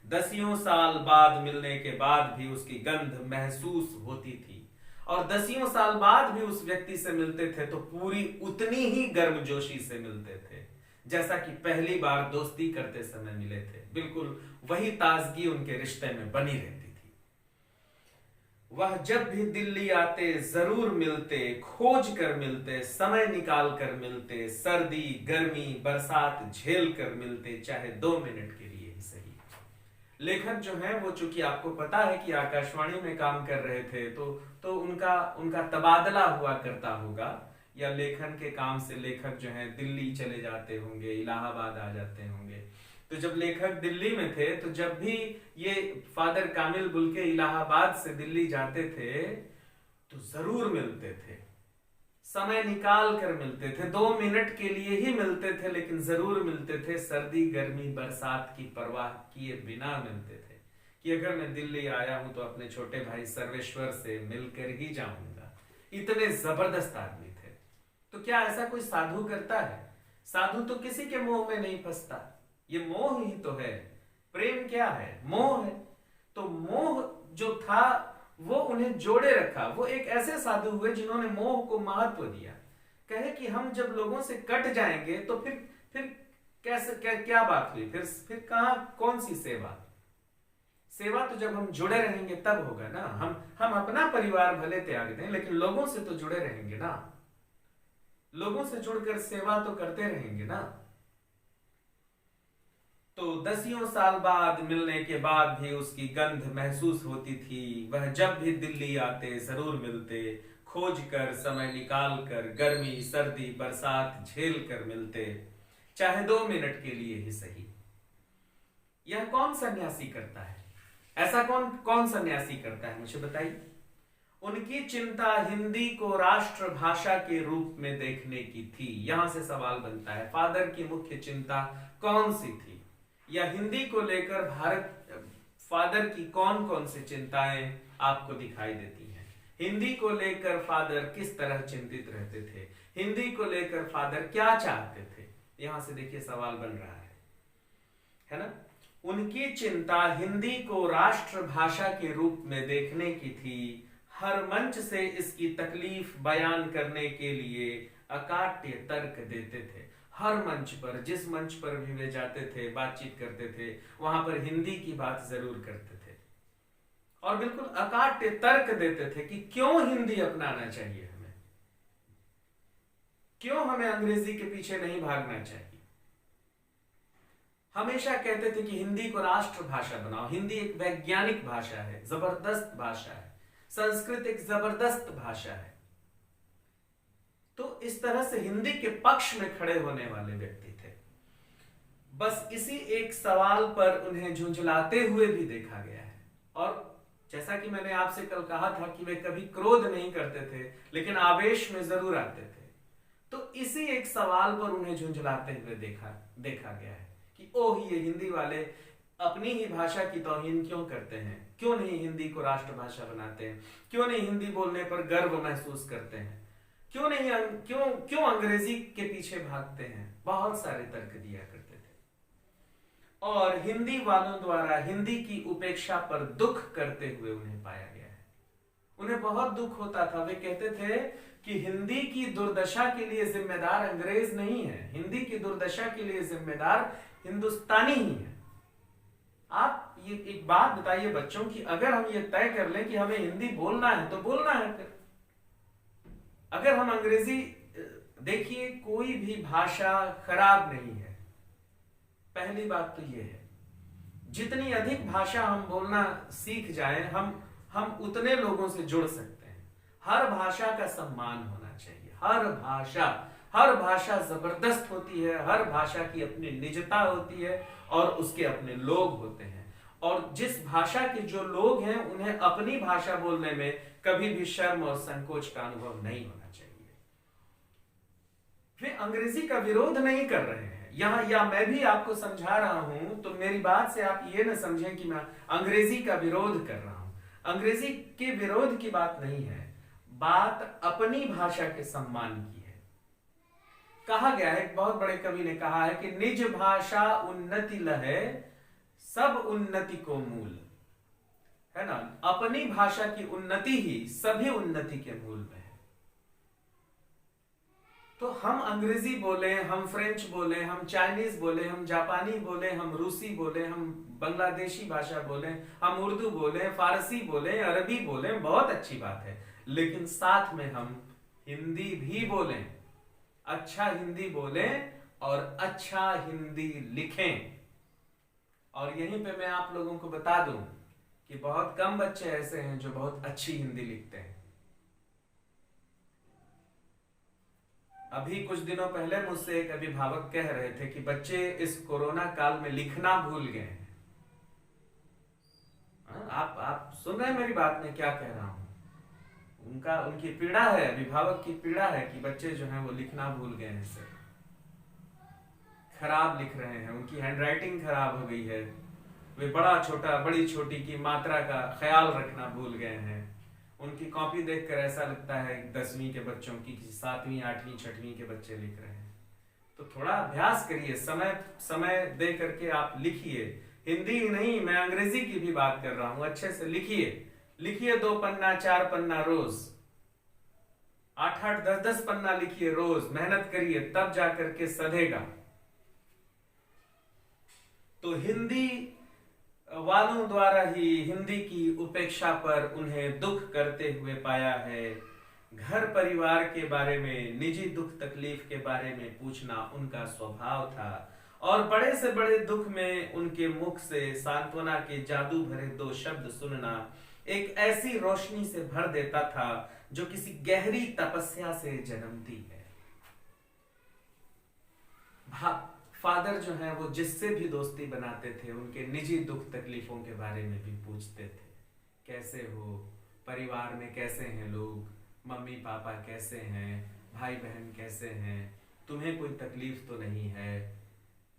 10 साल बाद मिलने के बाद भी उसकी गंध महसूस होती थी, और 10 साल बाद भी उस व्यक्ति से मिलते थे तो पूरी उतनी ही गर्मजोशी से मिलते थे जैसा कि पहली बार दोस्ती करते समय मिले थे। बिल्कुल वही ताजगी उनके रिश्ते में बनी रहती थी। वह जब भी दिल्ली आते जरूर मिलते, खोज कर मिलते, समय निकाल कर मिलते, सर्दी गर्मी बरसात झेल कर मिलते, चाहे 2 मिनट के लिए ही सही। लेखक जो है वो, चूंकि आपको पता है कि आकाशवाणी में काम कर रहे थे, तो उनका तबादला हुआ करता होगा, या लेखन के काम से लेखक जो है दिल्ली चले जाते होंगे, इलाहाबाद आ जाते होंगे। तो जब लेखक दिल्ली में थे तो जब भी ये फादर कामिल बुल के इलाहाबाद से दिल्ली जाते थे तो जरूर मिलते थे, समय निकाल कर मिलते थे, 2 मिनट के लिए ही मिलते थे, लेकिन जरूर मिलते थे। सर्दी गर्मी बरसात की परवाह किए बिना मिलते थे कि अगर मैं दिल्ली आया हूं तो अपने छोटे भाई सर्वेश्वर से मिलकर ही जाऊंगा। इतने जबरदस्त आदमी थे। तो क्या ऐसा कोई साधु करता है? साधु तो किसी के मोह में नहीं फंसता, ये मोह ही तो है। प्रेम क्या है? मोह है। तो मोह जो था वो उन्हें जोड़े रखा। वो एक ऐसे साधु हुए जिन्होंने मोह को महत्व दिया। कहे कि हम जब लोगों से कट जाएंगे तो फिर कैसे क्या बात हुई, फिर कहां कौन सी सेवा? सेवा तो जब हम जुड़े रहेंगे तब होगा ना। हम अपना परिवार भले त्याग दें लेकिन लोगों से तो जुड़े रहेंगे ना। लोगों से जुड़कर सेवा तो करते रहेंगे ना। तो दसियों साल बाद मिलने के बाद भी उसकी गंध महसूस होती थी। वह जब भी दिल्ली आते जरूर मिलते, खोज कर समय निकाल कर, गर्मी सर्दी बरसात झेल कर मिलते, चाहे 2 मिनट के लिए ही सही। यह कौन सन्यासी करता है? ऐसा कौन कौन सन्यासी करता है, मुझे बताइए। उनकी चिंता हिंदी को राष्ट्र भाषा के रूप में देखने की थी। यहां से सवाल बनता है, फादर की मुख्य चिंता कौन सी थी, या हिंदी को लेकर फादर की कौन कौन सी चिंताएं आपको दिखाई देती हैं? हिंदी को लेकर फादर किस तरह चिंतित रहते थे? हिंदी को लेकर फादर क्या चाहते थे? यहां से देखिए सवाल बन रहा है ना। उनकी चिंता हिंदी को राष्ट्र भाषा के रूप में देखने की थी। हर मंच से इसकी तकलीफ बयान करने के लिए अकाट्य तर्क देते थे। हर मंच पर, जिस मंच पर भी वे जाते थे, बातचीत करते थे, वहां पर हिंदी की बात जरूर करते थे और बिल्कुल अकाट्य तर्क देते थे कि क्यों हिंदी अपनाना चाहिए हमें, क्यों हमें अंग्रेजी के पीछे नहीं भागना चाहिए। हमेशा कहते थे कि हिंदी को राष्ट्र भाषा बनाओ। हिंदी एक वैज्ञानिक भाषा है, जबरदस्त भाषा है। संस्कृत एक जबरदस्त भाषा है। तो इस तरह से हिंदी के पक्ष में खड़े होने वाले व्यक्ति थे। बस इसी एक सवाल पर उन्हें झुंझलाते हुए भी देखा गया है। और जैसा कि मैंने आपसे कल कहा था कि वे कभी क्रोध नहीं करते थे, लेकिन आवेश में जरूर आते थे। तो इसी एक सवाल पर उन्हें झुंझलाते हुए देखा गया है कि ओह, ये हिंदी वाले अपनी ही भाषा की तौहीन क्यों करते हैं, क्यों नहीं हिंदी को राष्ट्रभाषा बनाते हैं, क्यों नहीं हिंदी बोलने पर गर्व महसूस करते हैं, क्यों नहीं क्यों अंग्रेजी के पीछे भागते हैं। बहुत सारे तर्क दिया करते थे और हिंदी वालों द्वारा हिंदी की उपेक्षा पर दुख करते हुए उन्हें पाया गया है। उन्हें बहुत दुख होता था। वे कहते थे कि हिंदी की दुर्दशा के लिए जिम्मेदार अंग्रेज नहीं है, हिंदी की दुर्दशा के लिए जिम्मेदार हिंदुस्तानी ही है। आप ये एक बात बताइए बच्चों की, अगर हम ये तय कर लें कि हमें हिंदी बोलना है तो बोलना है। फिर अगर हम अंग्रेजी, देखिए कोई भी भाषा खराब नहीं है। पहली बात तो ये है, जितनी अधिक भाषा हम बोलना सीख जाएं, हम उतने लोगों से जुड़ सकते हैं। हर भाषा का सम्मान होना चाहिए। हर भाषा जबरदस्त होती है। हर भाषा की अपनी निजता होती है और उसके अपने लोग होते हैं। और जिस भाषा के जो लोग हैं, उन्हें अपनी भाषा बोलने में कभी भी शर्म और संकोच का अनुभव नहीं होना चाहिए। वे अंग्रेजी का विरोध नहीं कर रहे हैं यहां, या मैं भी आपको समझा रहा हूं तो मेरी बात से आप ये ना समझें कि मैं अंग्रेजी का विरोध कर रहा हूं। अंग्रेजी के विरोध की बात नहीं है, बात अपनी भाषा के सम्मान की है। कहा गया है, एक बहुत बड़े कवि ने कहा है कि निज भाषा उन्नति लहै, सब उन्नति को मूल, है ना। अपनी भाषा की उन्नति ही सभी उन्नति के मूल में है। तो हम अंग्रेजी बोले, हम फ्रेंच बोले, हम चाइनीज बोले, हम जापानी बोले, हम रूसी बोले, हम बांग्लादेशी भाषा बोले, हम उर्दू बोले, फारसी बोले, अरबी बोले, बहुत अच्छी बात है। लेकिन साथ में हम हिंदी भी बोलें, अच्छा हिंदी बोलें और अच्छा हिंदी लिखें। और यहीं पे मैं आप लोगों को बता दूं कि बहुत कम बच्चे ऐसे हैं जो बहुत अच्छी हिंदी लिखते हैं। अभी कुछ दिनों पहले मुझसे एक अभिभावक कह रहे थे कि बच्चे इस कोरोना काल में लिखना भूल गए हैं। आप सुन रहे हैं मेरी बात में क्या कह रहा हूं? उनकी पीड़ा है, अभिभावक की पीड़ा है कि बच्चे जो हैं वो लिखना भूल गए हैं, सर खराब लिख रहे हैं, उनकी हैंडराइटिंग खराब हो गई है, वे बड़ा छोटा बड़ी छोटी की मात्रा का ख्याल रखना भूल गए हैं। उनकी कॉपी देखकर ऐसा लगता है 10वीं के बच्चों की, किसी 7वीं 8वीं 6वीं के बच्चे लिख रहे हैं। तो थोड़ा अभ्यास करिए, समय दे करके आप लिखिए। हिंदी ही नहीं, मैं अंग्रेजी की भी बात कर रहा हूं। अच्छे से लिखिए 2 पन्ना 4 पन्ना रोज, 8-8 10-10 पन्ना लिखिए रोज, मेहनत करिए, तब जाकर के सधेगा। तो हिंदी वालों द्वारा ही हिंदी की उपेक्षा पर उन्हें दुख करते हुए पाया है। घर परिवार के बारे में, निजी दुख तकलीफ के बारे में पूछना उनका स्वभाव था। और बड़े से बड़े दुख में उनके मुख से सांत्वना के जादू भरे दो शब्द सुनना एक ऐसी रोशनी से भर देता था जो किसी गहरी तपस्या से जन्मती है। फादर जो है वो जिससे भी दोस्ती बनाते थे उनके निजी दुख तकलीफों के बारे में भी पूछते थे। कैसे हो, परिवार में कैसे हैं लोग, मम्मी पापा कैसे हैं, भाई बहन कैसे हैं, तुम्हें कोई तकलीफ तो नहीं है।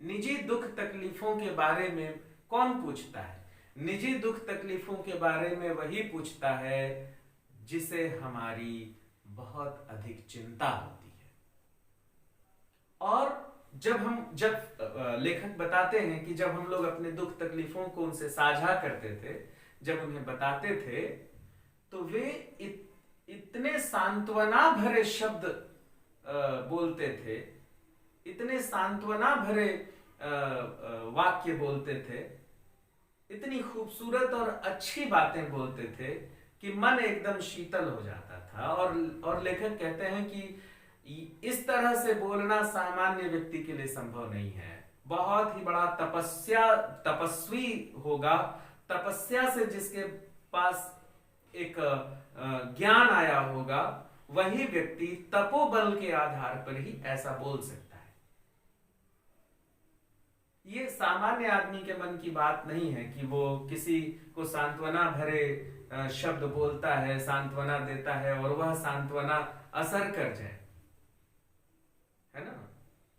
निजी दुख तकलीफों के बारे में कौन पूछता है? निजी दुख तकलीफों के बारे में वही पूछता है जिसे हमारी बहुत अधिक चिंता होती है। और जब लेखक बताते हैं कि जब हम लोग अपने दुख तकलीफों को उनसे साझा करते थे, जब उन्हें बताते थे, तो वे इतने सांत्वना भरे शब्द बोलते थे, इतने सांत्वना भरे वाक्य बोलते थे, इतनी खूबसूरत और अच्छी बातें बोलते थे कि मन एकदम शीतल हो जाता था। और लेखक कहते हैं कि इस तरह से बोलना सामान्य व्यक्ति के लिए संभव नहीं है। बहुत ही बड़ा तपस्वी होगा, तपस्या से जिसके पास एक ज्ञान आया होगा, वही व्यक्ति तपोबल के आधार पर ही ऐसा बोल सकता है। ये सामान्य आदमी के मन की बात नहीं है कि वो किसी को सांत्वना भरे शब्द बोलता है, सांत्वना देता है और वह सांत्वना असर कर जाए, है ना।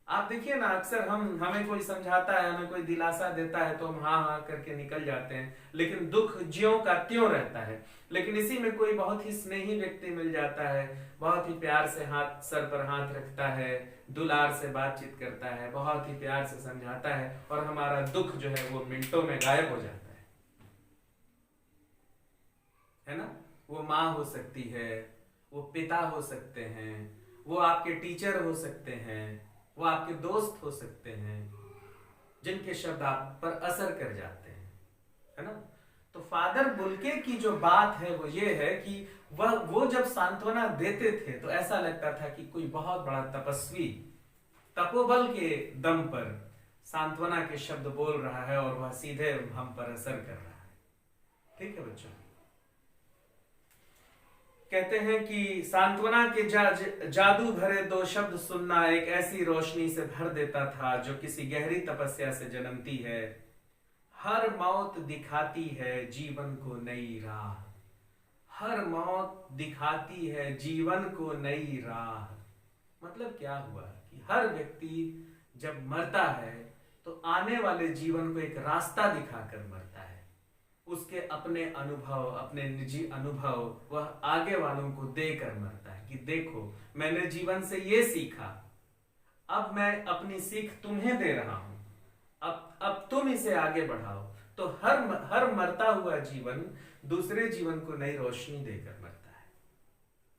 आप देखिए ना, अक्सर हमें कोई समझाता है, हमें कोई दिलासा देता है तो हम हाँ हाँ करके निकल जाते हैं, लेकिन दुख ज्यों का त्यों रहता है। लेकिन इसी में कोई बहुत ही स्नेही व्यक्ति मिल जाता है, बहुत ही प्यार से सर पर हाथ रखता है, दुलार से बातचीत करता है, बहुत ही प्यार से समझाता है और हमारा दुख जो है वो मिनटों में गायब हो जाता है ना। वो माँ हो सकती है, वो पिता हो सकते हैं, वो आपके टीचर हो सकते हैं, वो आपके दोस्त हो सकते हैं, जिनके शब्द आप पर असर कर जाते हैं, है ना। तो फादर बुल्के की जो बात है वो ये है कि वो जब सांत्वना देते थे तो ऐसा लगता था कि कोई बहुत बड़ा तपस्वी तपोबल के दम पर सांत्वना के शब्द बोल रहा है और वह सीधे हम पर असर कर रहा है। ठीक है बच्चों, कहते हैं कि सांत्वना के जादू भरे दो शब्द सुनना एक ऐसी रोशनी से भर देता था जो किसी गहरी तपस्या से जन्मती है। हर मौत दिखाती है जीवन को नई राह, हर मौत दिखाती है जीवन को नई राह। मतलब क्या हुआ कि हर व्यक्ति जब मरता है तो आने वाले जीवन को एक रास्ता दिखाकर मरता है। उसके अपने अनुभव, अपने निजी अनुभव वह आगे वालों को देकर मरता है कि देखो मैंने जीवन से ये सीखा, अब मैं अपनी सीख तुम्हें दे रहा हूं, अब तुम इसे आगे बढ़ाओ। तो हर मरता हुआ जीवन दूसरे जीवन को नई रोशनी देकर मरता है।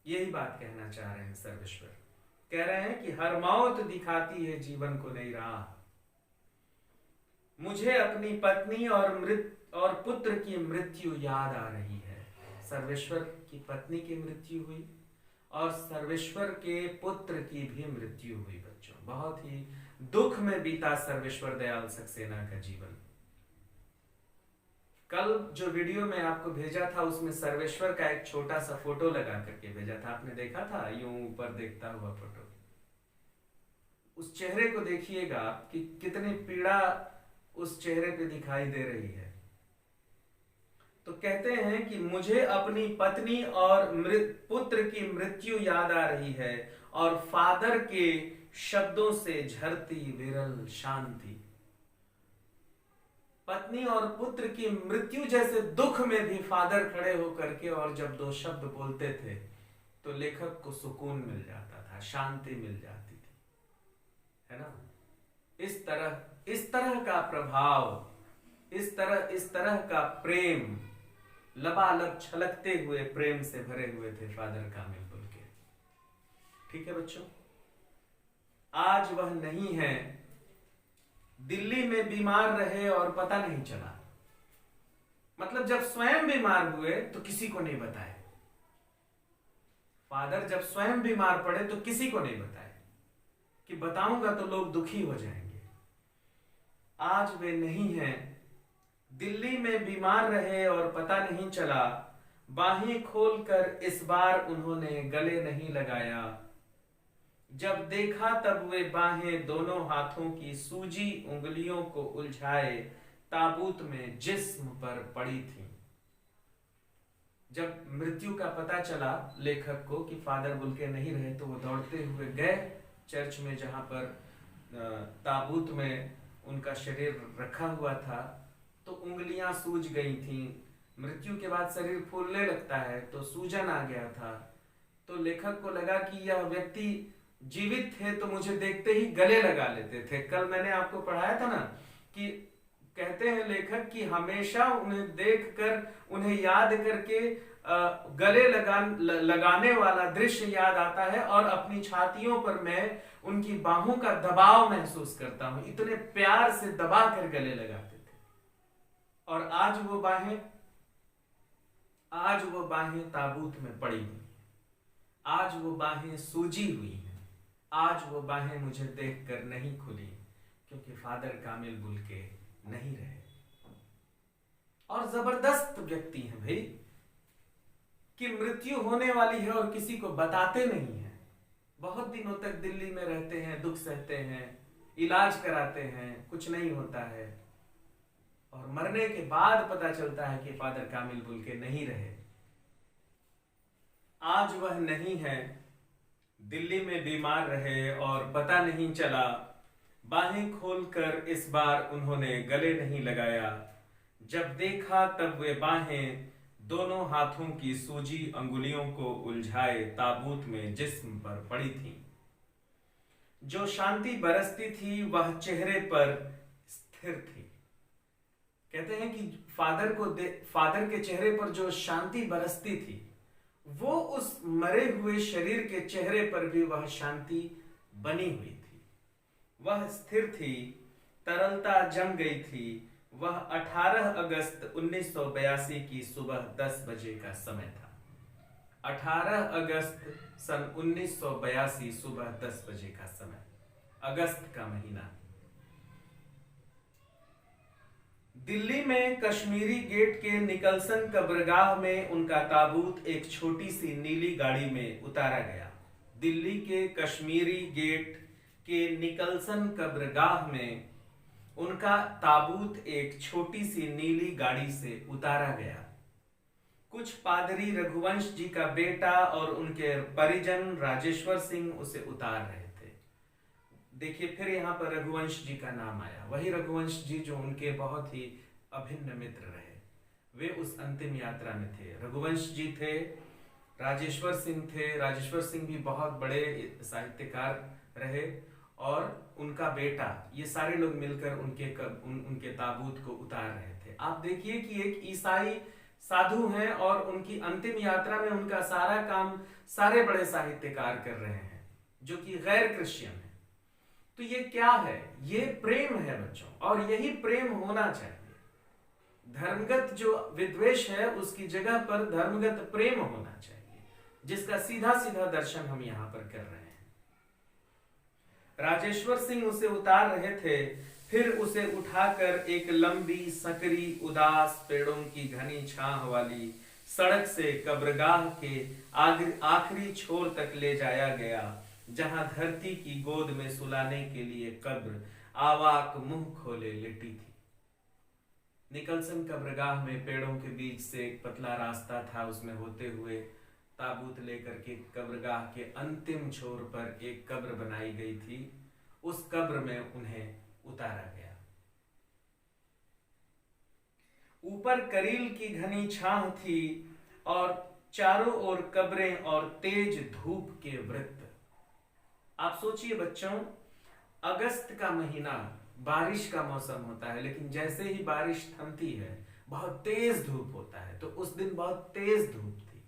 यही बात कहना चाह रहे हैं सर्वेश्वर। कह रहे हैं कि हर मौत दिखाती है जीवन को नई राह। मुझे अपनी पत्नी और पुत्र की मृत्यु याद आ रही है। सर्वेश्वर की पत्नी की मृत्यु हुई और सर्वेश्वर के पुत्र की भी मृत्यु हुई। बच्चों, बहुत ही दुख में बीता सर्वेश्वर दयाल सक्सेना का जीवन। कल जो वीडियो में आपको भेजा था उसमें सर्वेश्वर का एक छोटा सा फोटो लगा करके भेजा था, आपने देखा था, यूं ऊपर देखता हुआ फोटो। उस चेहरे को देखिएगा कि कितनी पीड़ा उस चेहरे पे दिखाई दे रही है। तो कहते हैं कि मुझे अपनी पत्नी और पुत्र की मृत्यु याद आ रही है और फादर के शब्दों से झरती विरल शांति। पत्नी और पुत्र की मृत्यु जैसे दुख में भी फादर खड़े होकर के और जब दो शब्द बोलते थे तो लेखक को सुकून मिल जाता था, शांति मिल जाती थी, है ना। इस तरह का प्रभाव, इस तरह का प्रेम, लबालब छलकते हुए प्रेम से भरे हुए थे फादर कामिल बुल्के। ठीक है बच्चों, आज वह नहीं है। दिल्ली में बीमार रहे और पता नहीं चला, मतलब जब स्वयं बीमार हुए तो किसी को नहीं बताया। फादर जब स्वयं बीमार पड़े तो किसी को नहीं बताए कि बताऊंगा तो लोग दुखी हो जाएंगे। आज वे नहीं हैं, दिल्ली में बीमार रहे और पता नहीं चला, बाहें खोलकर इस बार उन्होंने गले नहीं लगाया। जब देखा तब वे बाहें दोनों हाथों की सूजी उंगलियों को उलझाए ताबूत में जिस्म पर पड़ी थी। जब मृत्यु का पता चला लेखक को कि फादर बुल्के नहीं रहे, तो वो दौड़ते हुए गए चर्च में जहां पर ताबूत में उनका शरीर रखा हुआ था। तो उंगलियां सूज गई थीं। मृत्यु के बाद शरीर फूलने लगता है, तो सूजन आ गया था। तो लेखक को लगा कि यह व्यक्ति जीवित थे तो मुझे देखते ही गले लगा लेते थे। कल मैंने आपको पढ़ाया था ना कि कहते हैं लेखक कि हमेशा उन्हें देखकर, उन्हें याद करके गले लगाने वाला दृश्य याद आता है और अपनी छातियों पर मैं उनकी बाहों का दबाव महसूस करता हूं। इतने प्यार से दबा कर गले लगाते थे। और आज वो बाहें ताबूत में पड़ी हुई, आज वो बाहें सूजी हुई हैं, आज वो बाहें मुझे देखकर नहीं खुली, क्योंकि फादर कामिल बुल्के नहीं रहे। और जबरदस्त व्यक्ति हैं भाई, कि मृत्यु होने वाली है और किसी को बताते नहीं हैं। बहुत दिनों तक दिल्ली में रहते हैं, दुख सहते हैं, इलाज कराते हैं, कुछ नहीं होता है, और मरने के बाद पता चलता है कि फादर कामिल बुल्के नहीं रहे। आज वह नहीं है, दिल्ली में बीमार रहे और पता नहीं चला, बाहें खोलकर इस बार उन्होंने गले नहीं लगाया। जब देखा तब वे बाहें दोनों हाथों की सूजी अंगुलियों को उलझाए ताबूत में जिस्म पर पड़ी थी। जो शांति बरसती थी वह चेहरे पर स्थिर थी। कहते हैं कि फादर के चेहरे पर जो शांति बरसती थी, वो उस मरे हुए शरीर के चेहरे पर भी वह शांति बनी हुई थी। वह स्थिर थी, तरलता जम गई थी। वह 18 अगस्त 1982 की सुबह 10 बजे का समय था। 18 अगस्त सन 1982 सुबह 10 बजे का समय, अगस्त का महीना। दिल्ली में कश्मीरी गेट के निकलसन कब्रगाह में उनका ताबूत एक छोटी सी नीली गाड़ी में उतारा गया। दिल्ली के कश्मीरी गेट के निकलसन कब्रगाह में उनका ताबूत एक छोटी सी नीली गाड़ी से उतारा गया। कुछ पादरी रघुवंश जी का बेटा और उनके परिजन राजेश्वर सिंह उसे उतार रहे थे। देखिए, फिर यहाँ पर रघुवंश जी का नाम आया। वही रघुवंश जी जो उनके बहुत ही अभिन्न मित्र रहे, वे उस अंतिम यात्रा में थे। रघुवंश जी थे, राजेश्वर सिंह थे। राजेश्वर सिंह भी बहुत बड़े साहित्यकार रहे, और उनका बेटा, ये सारे लोग मिलकर उनके ताबूत को उतार रहे थे। आप देखिए कि एक ईसाई साधु हैं और उनकी अंतिम यात्रा में उनका सारा काम सारे बड़े साहित्यकार कर रहे हैं जो कि गैर क्रिश्चियन है। तो ये क्या है? ये प्रेम है बच्चों, और यही प्रेम होना चाहिए। धर्मगत जो विद्वेष है उसकी जगह पर धर्मगत प्रेम होना चाहिए, जिसका सीधा सीधा दर्शन हम यहां पर कर रहे हैं। राजेश्वर सिंह उसे उतार रहे थे, फिर उसे उठाकर एक लंबी सकरी उदास पेड़ों की घनी छांव वाली सड़क से कब्रगाह के आखिरी छोर तक ले जाया गया, जहां धरती की गोद में सुलाने के लिए कब्र आवाक मुंह खोले लेटी थी। निकलसन कब्रगाह में पेड़ों के बीच से एक पतला रास्ता था, उसमें होते हुए ताबूत लेकर के कब्रगाह के अंतिम छोर पर एक कब्र बनाई गई थी। उस कब्र में उन्हें उतारा गया। ऊपर करील की घनी छांव थी और चारों ओर कब्रें और तेज धूप के वृत्त। आप सोचिए बच्चों, अगस्त का महीना, बारिश का मौसम होता है, लेकिन जैसे ही बारिश थमती है बहुत तेज धूप होता है। तो उस दिन बहुत तेज धूप थी,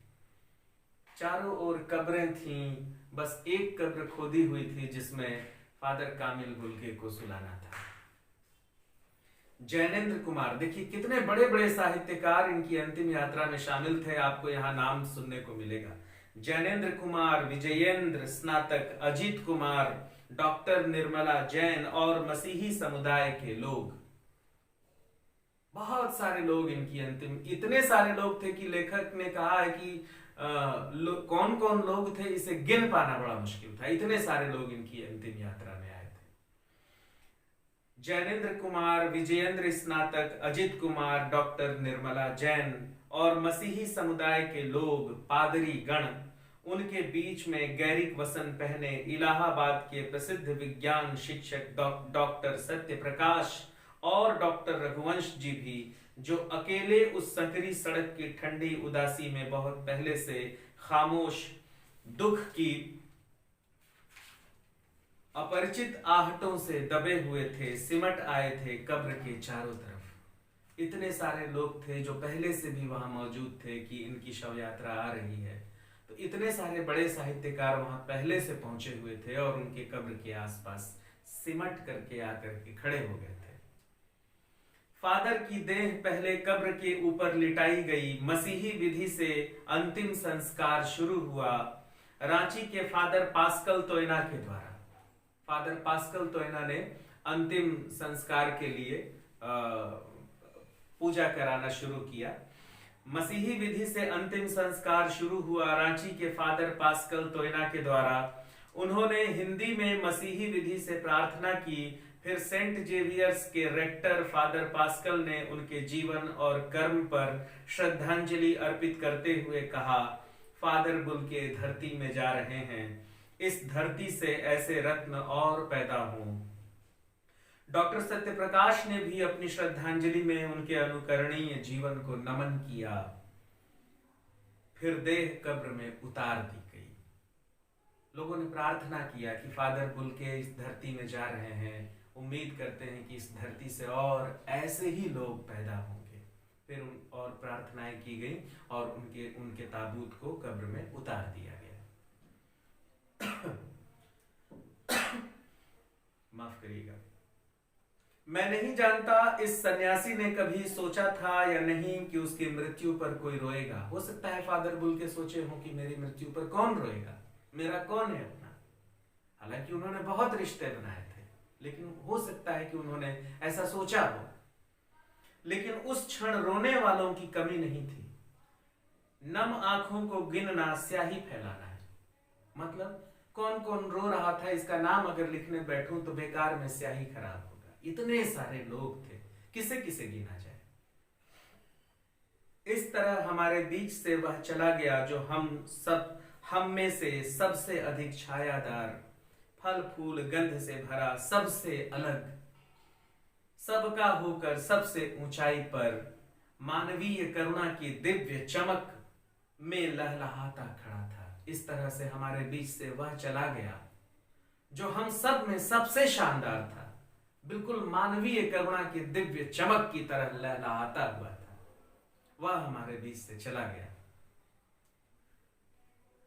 चारों ओर कब्रें थीं, बस एक कब्र खोदी हुई थी जिसमें फादर कामिल बुल्के को सुलाना था। जैनेन्द्र कुमार, देखिए कितने बड़े बड़े साहित्यकार इनकी अंतिम यात्रा में शामिल थे, आपको यहाँ नाम सुनने को मिलेगा। जैनेन्द्र कुमार, विजयेंद्र स्नातक, अजीत कुमार, डॉक्टर निर्मला जैन और मसीही समुदाय के लोग। बहुत सारे लोग इनकी अंतिम, इतने सारे लोग थे कि लेखक ने कहा है कि कौन कौन लोग थे इसे गिन पाना बड़ा मुश्किल था, इतने सारे लोग इनकी अंतिम यात्रा में आए थे। जैनेन्द्र कुमार, विजयेंद्र स्नातक, अजित कुमार, डॉक्टर निर्मला जैन और मसीही समुदाय के लोग, पादरी गण, उनके बीच में गैरिक वसन पहने इलाहाबाद के प्रसिद्ध विज्ञान शिक्षक डॉक्टर सत्य प्रकाश और डॉक्टर रघुवंश जी भी, जो अकेले उस संकरी सड़क की ठंडी उदासी में बहुत पहले से खामोश दुख की अपरिचित आहटों से दबे हुए थे, सिमट आए थे कब्र के चारों तरफ। इतने सारे लोग थे जो पहले से भी वहां मौजूद थे कि इनकी शव यात्रा आ रही है, तो इतने सारे बड़े साहित्यकार वहां पहले से पहुंचे हुए थे और उनके कब्र के आसपास सिमट करके आकर के खड़े हो गए थे। फादर की देह पहले कब्र के ऊपर लिटाई गई। मसीही विधि से अंतिम संस्कार शुरू हुआ रांची के फादर पास्कल तोयना के द्वारा। फादर पास्कल तोयना ने अंतिम संस्कार के लिए पूजा कराना शुरू किया। मसीही विधि से अंतिम संस्कार शुरू हुआ रांची के फादर पास्कल तोयना के द्वारा। उन्होंने हिंदी में मसीही विधि से प्रार्थना की। फिर सेंट जेवियर्स के रेक्टर फादर पास्कल ने उनके जीवन और कर्म पर श्रद्धांजलि अर्पित करते हुए कहा, फादर बुल्के धरती में जा रहे हैं, इस धरती से ऐसे रत्न और पैदा हों। डॉक्टर सत्य प्रकाश ने भी अपनी श्रद्धांजलि में उनके अनुकरणीय जीवन को नमन किया। फिर देह कब्र में उतार दी गई। लोगों ने प्रार्थना किया कि फादर बुल्के इस धरती में जा रहे हैं, उम्मीद करते हैं कि इस धरती से और ऐसे ही लोग पैदा होंगे। फिर और प्रार्थनाएं की गई और उनके ताबूत को कब्र में उतार दिया गया। माफ करिएगा। मैं नहीं जानता इस सन्यासी ने कभी सोचा था या नहीं कि उसकी मृत्यु पर कोई रोएगा। हो सकता है फादर बुल्के सोचे हो कि मेरी मृत्यु पर कौन रोएगा, मेरा कौन है अपना। हालांकि उन्होंने बहुत रिश्ते बनाए थे, लेकिन हो सकता है कि उन्होंने ऐसा सोचा हो। लेकिन उस क्षण रोने वालों की कमी नहीं थी। नम आंखों को गिनना स्याही फैलाना है। मतलब कौन कौन रो रहा था इसका नाम अगर लिखने बैठूं तो बेकार में स्याही खराब होगा। इतने सारे लोग थे, किसे किसे गिना जाए। इस तरह हमारे बीच से वह चला गया जो हम में से सबसे अधिक छायादार, फल फूल गंध से भरा, सबसे अलग, सबका होकर सबसे ऊंचाई पर, मानवीय करुणा की दिव्य चमक में लहलहाता खड़ा था। इस तरह से हमारे बीच से वह चला गया जो हम सब में सबसे शानदार था, बिल्कुल मानवीय करुणा की दिव्य चमक की तरह लहलहाता हुआ था। वह हमारे बीच से चला गया,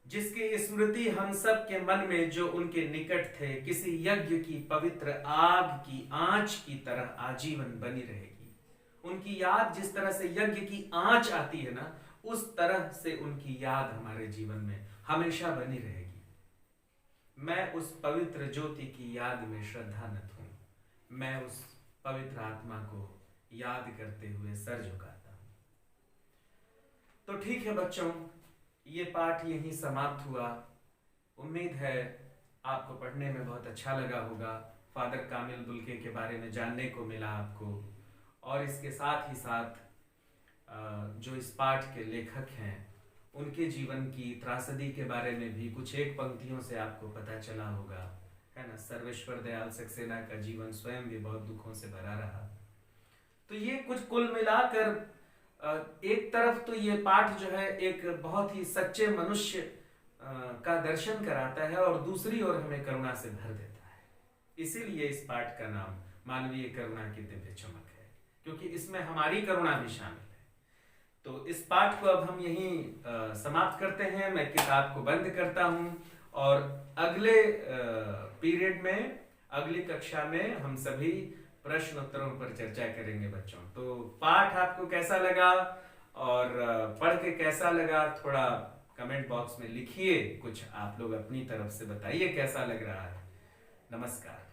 जिसकी स्मृति हम सब के मन में जो उनके निकट थे किसी यज्ञ की पवित्र आग की आंच की तरह आजीवन बनी रहेगी। उनकी याद जिस तरह से यज्ञ की आंच आती है ना, उस तरह से उनकी याद हमारे जीवन में हमेशा बनी रहेगी। मैं उस पवित्र ज्योति की याद में श्रद्धानत हूं। मैं उस पवित्र आत्मा को याद करते हुए सर झुकाता हूं। तो ठीक है बच्चों, ये पाठ यहीं समाप्त हुआ। उम्मीद है आपको पढ़ने में बहुत अच्छा लगा होगा। फादर कामिल बुल्के के बारे में जानने को मिला आपको, और इसके साथ ही साथ जो इस पाठ के लेखक हैं उनके जीवन की त्रासदी के बारे में भी कुछ एक पंक्तियों से आपको पता चला होगा, है ना। सर्वेश्वर दयाल सक्सेना का जीवन स्वयं भी बहुत दुखों से भरा रहा। तो ये कुछ कुल मिलाकर एक तरफ तो ये पाठ जो है एक बहुत ही सच्चे मनुष्य का दर्शन कराता है, और दूसरी ओर हमें करुणा से भर देता है। इसीलिए इस पाठ का नाम मानवीय करुणा की दिव्य चमक है, क्योंकि इसमें हमारी करुणा भी शामिल है। तो इस पाठ को अब हम यहीं समाप्त करते हैं। मैं किताब को बंद करता हूं, और अगले पीरियड में, अगली कक्षा में हम सभी प्रश्न उत्तरों पर चर्चा करेंगे बच्चों। तो पाठ आपको कैसा लगा और पढ़ के कैसा लगा, थोड़ा कमेंट बॉक्स में लिखिए, कुछ आप लोग अपनी तरफ से बताइए कैसा लग रहा है। नमस्कार।